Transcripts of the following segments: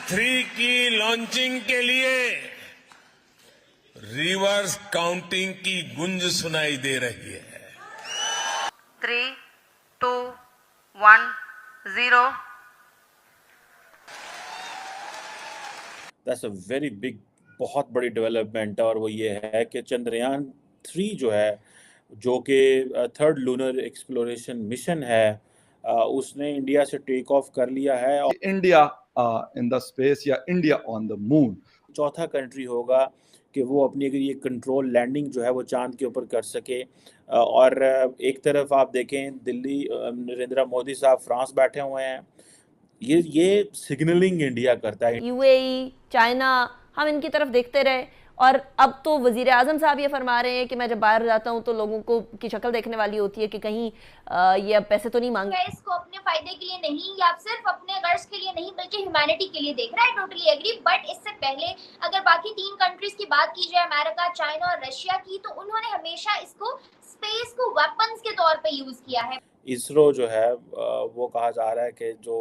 3 की लॉन्चिंग के लिए रिवर्स काउंटिंग की गूंज सुनाई दे रही है। 3, 2, 1, 0. दैट्स अ वेरी बिग, बहुत बड़ी डेवलपमेंट है, और वो ये है कि चंद्रयान 3 जो है, जो कि थर्ड लूनर एक्सप्लोरेशन मिशन है, उसने इंडिया से टेक ऑफ कर लिया है और India in the space या India on the moon. चौथा कंट्री होगा कि वो अपनी अगर ये कंट्रोल लैंडिंग जो है वो चांद के ऊपर कर सके। और एक तरफ आप देखें दिल्ली, नरेंद्र मोदी साहब फ्रांस बैठे हुए हैं। ये सिग्नलिंग इंडिया करता है। यूएई, चाइना, हम इनकी तरफ देखते रहे और अब तो वजीर आजम साहब ये फरमा रहे हैं कि मैं जब बाहर जाता हूँ तो लोगों को की शक्ल देखने वाली होती है कि कहीं ये अब पैसे तो नहीं मांग है, इसको अपने फायदे के लिए नहीं या सिर्फ अपने गर्ज के लिए नहीं बल्कि ह्यूमैनिटी के लिए देख रहा है। Totally agree. बट इससे पहले अगर बाकी 3 कंट्रीज की बात की जाए, अमेरिका, चाइना और रशिया की, तो उन्होंने हमेशा इसको स्पेस को वेपन्स के तौर पे यूज किया है। इसरो जो है वो कहा जा रहा है कि जो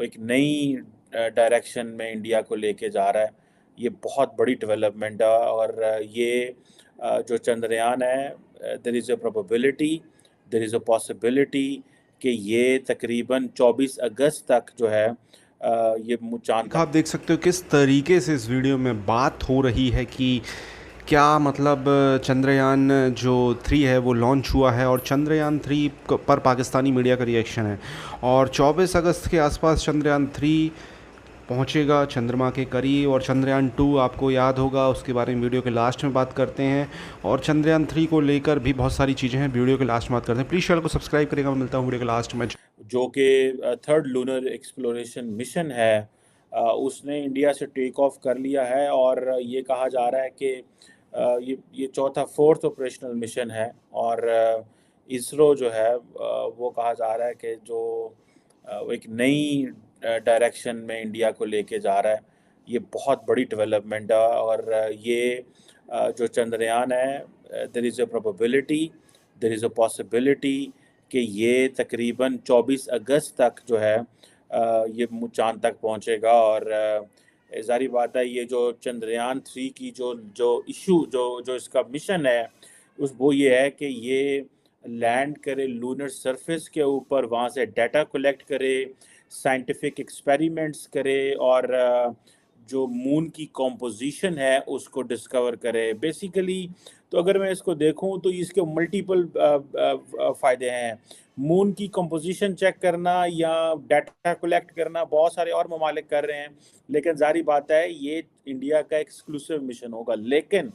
एक नई डायरेक्शन में इंडिया को लेके जा रहा है। ये बहुत बड़ी डेवलपमेंट है, और ये जो चंद्रयान है, there is a probability, there is a possibility कि ये तकरीबन 24 अगस्त तक जो है ये चांद आप देख सकते हो किस तरीके से इस वीडियो में बात हो रही है कि क्या मतलब चंद्रयान जो 3 है वो लॉन्च हुआ है और चंद्रयान 3 पर पाकिस्तानी मीडिया का रिएक्शन है। और 24 अगस्त के आसपास चंद्रयान 3 पहुंचेगा चंद्रमा के करीब, और चंद्रयान 2 आपको याद होगा, उसके बारे में वीडियो के लास्ट में बात करते हैं। और चंद्रयान 3 को लेकर भी बहुत सारी चीज़ें हैं, वीडियो के लास्ट में बात करते हैं। प्लीज़ चैनल को सब्सक्राइब करेगा, मैं मिलता हूँ वीडियो के लास्ट में। जो कि थर्ड लूनर एक्सप्लोरेशन मिशन है, उसने इंडिया से टेक ऑफ कर लिया है, और ये कहा जा रहा है कि ये चौथा 4th ऑपरेशनल मिशन है। और इसरो जो है वो कहा जा रहा है कि जो एक नई डायरेक्शन में इंडिया को लेके जा रहा है। ये बहुत बड़ी डेवलपमेंट है, और ये जो चंद्रयान है, there is a probability, there is a possibility कि ये तकरीबन 24 अगस्त तक जो है ये चांद तक पहुंचेगा। और ज़ाहिर बात है, ये जो चंद्रयान 3 की जो इशू जो इसका मिशन है, वो ये है कि ये लैंड करे लूनर सरफेस के ऊपर, वहाँ से डाटा कलेक्ट करे, साइंटिफिक एक्सपेरिमेंट्स करे, और जो मून की कॉम्पोजिशन है उसको डिस्कवर करे। बेसिकली तो अगर मैं इसको देखूं तो इसके मल्टीपल फ़ायदे हैं। मून की कंपोजिशन चेक करना या डाटा कलेक्ट करना बहुत सारे और ममालिक कर रहे हैं, लेकिन जारी बात है ये इंडिया का एक्सक्लूसिव मिशन होगा। लेकिन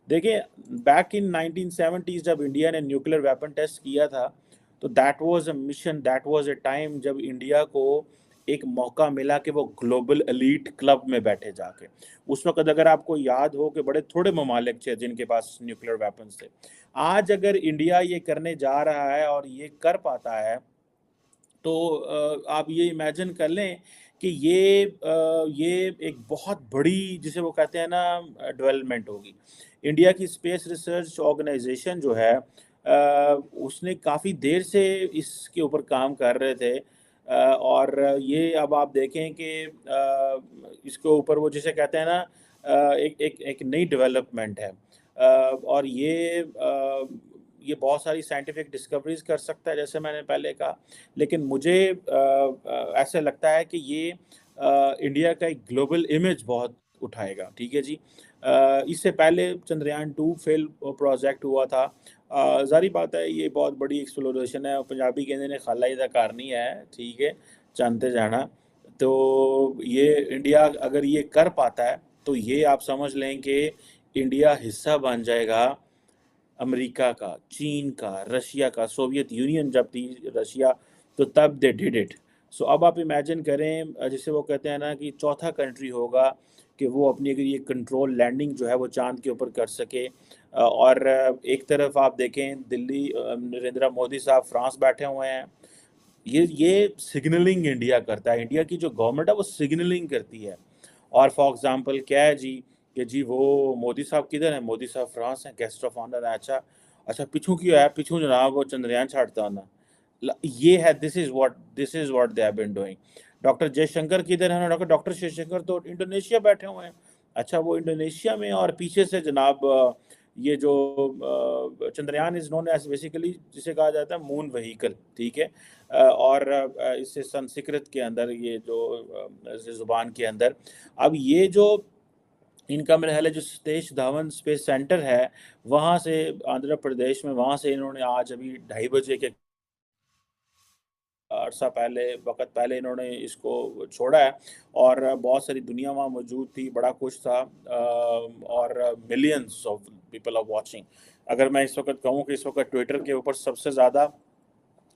देखिए, बैक इन 1970s जब इंडिया ने न्यूक्लियर वेपन टेस्ट किया था, तो that was a mission, that was a time जब इंडिया को एक मौका मिला कि वो ग्लोबल एलीट क्लब में बैठे जाके। उस वक्त अगर आपको याद हो कि बड़े थोड़े ममालिक थे जिनके पास न्यूक्लियर वेपन्स थे। आज अगर इंडिया ये करने जा रहा है और ये कर पाता है, तो आप ये इमेजिन कर लें कि ये एक बहुत बड़ी, जिसे वो कहते हैं ना, डेवलपमेंट होगी। इंडिया की स्पेस रिसर्च ऑर्गेनाइजेशन जो है, उसने काफ़ी देर से इसके ऊपर काम कर रहे थे। और ये अब आप देखें कि इसके ऊपर वो जिसे कहते हैं ना, एक नई डेवलपमेंट है। और ये बहुत सारी साइंटिफिक डिस्कवरीज कर सकता है, जैसे मैंने पहले कहा। लेकिन मुझे ऐसा लगता है कि ये इंडिया का एक ग्लोबल इमेज बहुत उठाएगा। ठीक है जी। इससे पहले चंद्रयान 2 फेल प्रोजेक्ट हुआ था। ज़ाहिर बात है ये बहुत बड़ी एक्सप्लोरेशन है, पंजाबी कहते ने खाला ही दा घर नहीं है, ठीक है, चंद जाना। तो ये इंडिया अगर ये कर पाता है तो ये आप समझ लें कि इंडिया हिस्सा बन जाएगा अमेरिका का, चीन का, रशिया का। सोवियत यूनियन जब थी रशिया, तो तब दे डिड इट। सो अब आप इमेजिन करें, जिसे वो कहते हैं ना कि चौथा कंट्री होगा कि वो अपनी अगर ये कंट्रोल लैंडिंग जो है वो चांद के ऊपर कर सके। और एक तरफ आप देखें दिल्ली, नरेंद्र मोदी साहब फ्रांस बैठे हुए हैं। ये सिग्नलिंग इंडिया करता है। इंडिया की जो गवर्नमेंट है वो सिग्नलिंग करती है। और फॉर एग्जांपल क्या है जी कि जी वो मोदी साहब किधर हैं? मोदी साहब फ्रांस हैं, गेस्ट ऑफ ऑनर है। अच्छा पिछू क्यों है? पिछू जनाब वो चंद्रयान छाड़ता ना। ये है, this is what they have been doing. Doctor Jaishankar किधर हैं? डॉक्टर जयशंकर तो इंडोनेशिया बैठे हुए हैं। अच्छा, वो इंडोनेशिया में, और पीछे से जनाब ये जो Chandrayaan is known as basically जिसे कहा जाता है मून व्हीकल, ठीक है। और इससे संस्कृत के अंदर ये जो जुबान के अंदर, अब ये जो इनका मेरा ख्याल है जो सतीश धवन स्पेस सेंटर है वहाँ से आंध्र प्रदेश में, वहाँ से इन्होंने आज अभी 2:30 बजे के अरसा पहले वक्त पहले इन्होंने इसको छोड़ा है, और बहुत सारी दुनिया वहाँ मौजूद थी, बड़ा कुछ था, और millions of people are watching. अगर मैं इस वक्त कहूँ कि इस वक्त ट्विटर के ऊपर सबसे ज़्यादा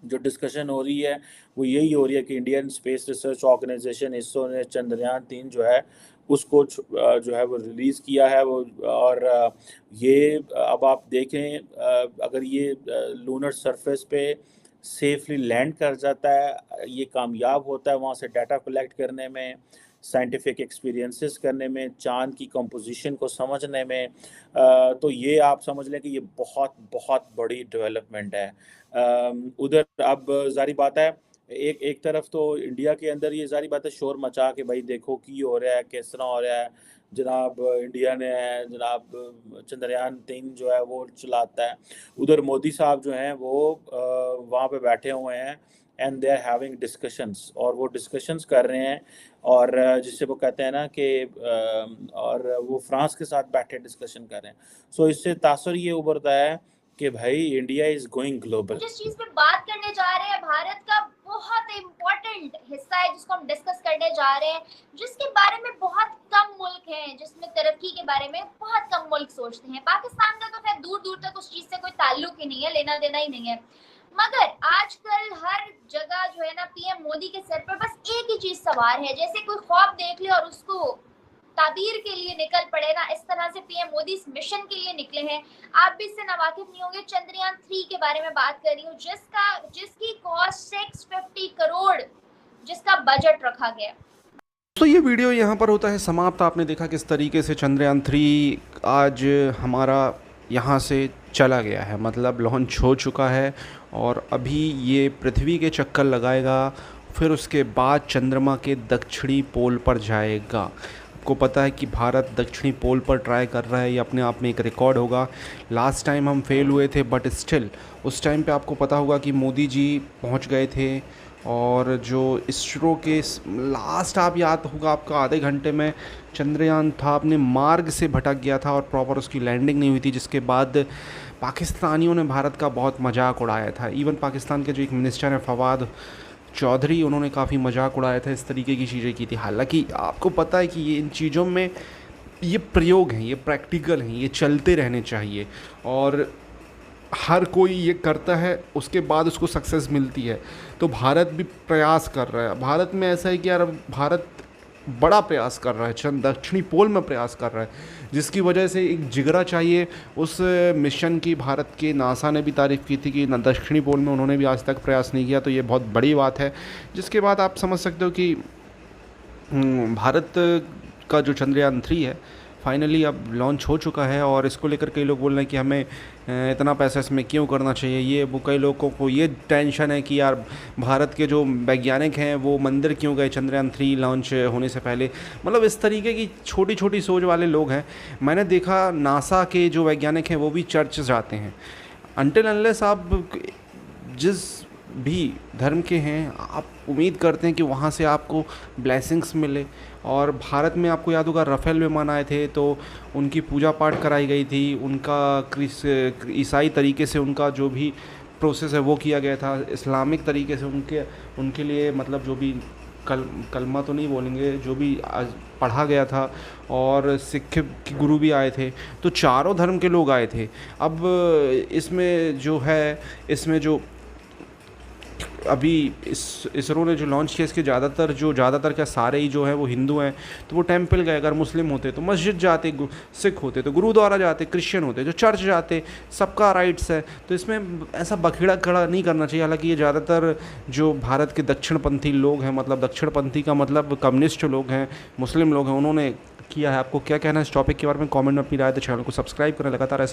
जो डिस्कशन हो रही है वो यही हो रही है कि Indian space research organisation ISRO ने चंद्रयान 3 जो है उसको जो है वो रिलीज़ किया है वो, और ये अब आप देखें अगर ये लूनर सरफेस पे सेफली लैंड कर जाता है, ये कामयाब होता है वहाँ से डाटा कलेक्ट करने में, साइंटिफिक एक्सपीरियंसेस करने में, चांद की कंपोजिशन को समझने में, तो ये आप समझ लें कि ये बहुत बहुत बड़ी डेवलपमेंट है। उधर अब जारी बात है, एक तरफ तो इंडिया के अंदर ये जारी बात है शोर मचा के भाई देखो की हो रहा है, किस तरह हो रहा है, जनाब इंडिया ने जनाब चंद्रयान 3 जो है वो चलाता है। उधर मोदी साहब जो हैं वो वहाँ पे बैठे हुए हैं and they are having discussions, और वो डिस्कशंस कर रहे हैं, और जिससे वो कहते हैं ना कि और वो फ्रांस के साथ बैठे डिस्कशन कर रहे हैं। सो इससे तासुर ये उभरता है कि भाई इंडिया इज गोइंग ग्लोबल। जिस चीज पे बात करने जा रहे हैं भारत का बहुत इम्पोर्टेंट हिस्सा है जिसको हम डिस्कस करने जा रहे हैं, जिसके बारे में बहुत कम मुल्क हैं, जिसमें तरक्की के बारे में बहुत कम मुल्क सोचते हैं। पाकिस्तान का तो खैर दूर दूर तक उस चीज से कोई ताल्लुक ही नहीं है, लेना देना ही नहीं है, मगर आजकल हर जगह जो है ना पीएम मोदी के सर पर बस एक ही चीज सवार है, जैसे कोई ख्वाब देख ले और उसको ताबीर के लिए निकल पड़े ना, इस तरह से पीएम मोदी इस मिशन के लिए निकले हैं। आप भी इससे नावाकिफ नहीं होंगे, चंद्रयान 3 के बारे में बात कर रही हूँ, जिसकी कॉस्ट 650 करोड़ जिसका बजट रखा गया। तो ये वीडियो यहाँ पर होता है समाप्त। आपने देखा किस तरीके से चंद्रयान 3 आज हमारा यहाँ से चला गया है, मतलब लॉन्च हो चुका है, और अभी ये पृथ्वी के चक्कर लगाएगा, फिर उसके बाद चंद्रमा के दक्षिणी पोल पर जाएगा। आपको पता है कि भारत दक्षिणी पोल पर ट्राई कर रहा है, ये अपने आप में एक रिकॉर्ड होगा। लास्ट टाइम हम फेल हुए थे, बट स्टिल उस टाइम पे आपको पता होगा कि मोदी जी पहुंच गए थे, और जो इसरो के लास्ट आप याद होगा आपका आधे घंटे में चंद्रयान था अपने मार्ग से भटक गया था और प्रॉपर उसकी लैंडिंग नहीं हुई थी, जिसके बाद पाकिस्तानियों ने भारत का बहुत मजाक उड़ाया था। इवन पाकिस्तान के जो एक मिनिस्टर हैं फवाद चौधरी, उन्होंने काफ़ी मजाक उड़ाया था, इस तरीके की चीज़ें की थी। हालांकि आपको पता है कि ये इन चीज़ों में ये प्रयोग हैं, ये प्रैक्टिकल हैं, ये चलते रहने चाहिए, और हर कोई ये करता है उसके बाद उसको सक्सेस मिलती है। तो भारत भी प्रयास कर रहा है। भारत में ऐसा है कि यार भारत बड़ा प्रयास कर रहा है, दक्षिणी पोल में प्रयास कर रहा है, जिसकी वजह से एक जिगरा चाहिए उस मिशन की। भारत के नासा ने भी तारीफ़ की थी कि दक्षिणी पोल में उन्होंने भी आज तक प्रयास नहीं किया, तो ये बहुत बड़ी बात है। जिसके बाद आप समझ सकते हो कि भारत का जो चंद्रयान 3 है फाइनली अब लॉन्च हो चुका है, और इसको लेकर कई लोग बोल रहे हैं कि हमें इतना पैसा इसमें क्यों करना चाहिए। ये वो कई लोगों को ये टेंशन है कि यार भारत के जो वैज्ञानिक हैं वो मंदिर क्यों गए चंद्रयान 3 लॉन्च होने से पहले। मतलब इस तरीके की छोटी छोटी सोच वाले लोग हैं। मैंने देखा नासा के जो वैज्ञानिक हैं वो भी चर्च जाते हैं। अनटिल अनलेस आप जिस भी धर्म के हैं आप उम्मीद करते हैं कि वहाँ से आपको ब्लेसिंग्स मिले। और भारत में आपको याद होगा राफेल विमान आए थे तो उनकी पूजा पाठ कराई गई थी, उनका ईसाई तरीके से उनका जो भी प्रोसेस है वो किया गया था, इस्लामिक तरीके से उनके लिए मतलब जो भी कलमा तो नहीं बोलेंगे, जो भी पढ़ा गया था, और सिख के गुरु भी आए थे। तो चारों धर्म के लोग आए थे। अब इसमें जो अभी इसरो ने जो लॉन्च किया इसके ज़्यादातर क्या सारे ही जो है वो हिंदू हैं, तो वो टेंपल गए। अगर मुस्लिम होते तो मस्जिद जाते, सिख होते तो गुरुद्वारा जाते, क्रिश्चियन होते तो चर्च जाते, सबका राइट्स है। तो इसमें ऐसा बखेड़ा खड़ा नहीं करना चाहिए। हालांकि ये ज़्यादातर जो भारत के दक्षिणपंथी लोग हैं, मतलब दक्षिणपंथी का मतलब कम्युनिस्ट लोग हैं, मुस्लिम लोग हैं, उन्होंने किया है। आपको क्या कहना है इस टॉपिक के बारे में? कमेंट में अपनी राय दें। चैनल को सब्सक्राइब करें, लगातार ऐसे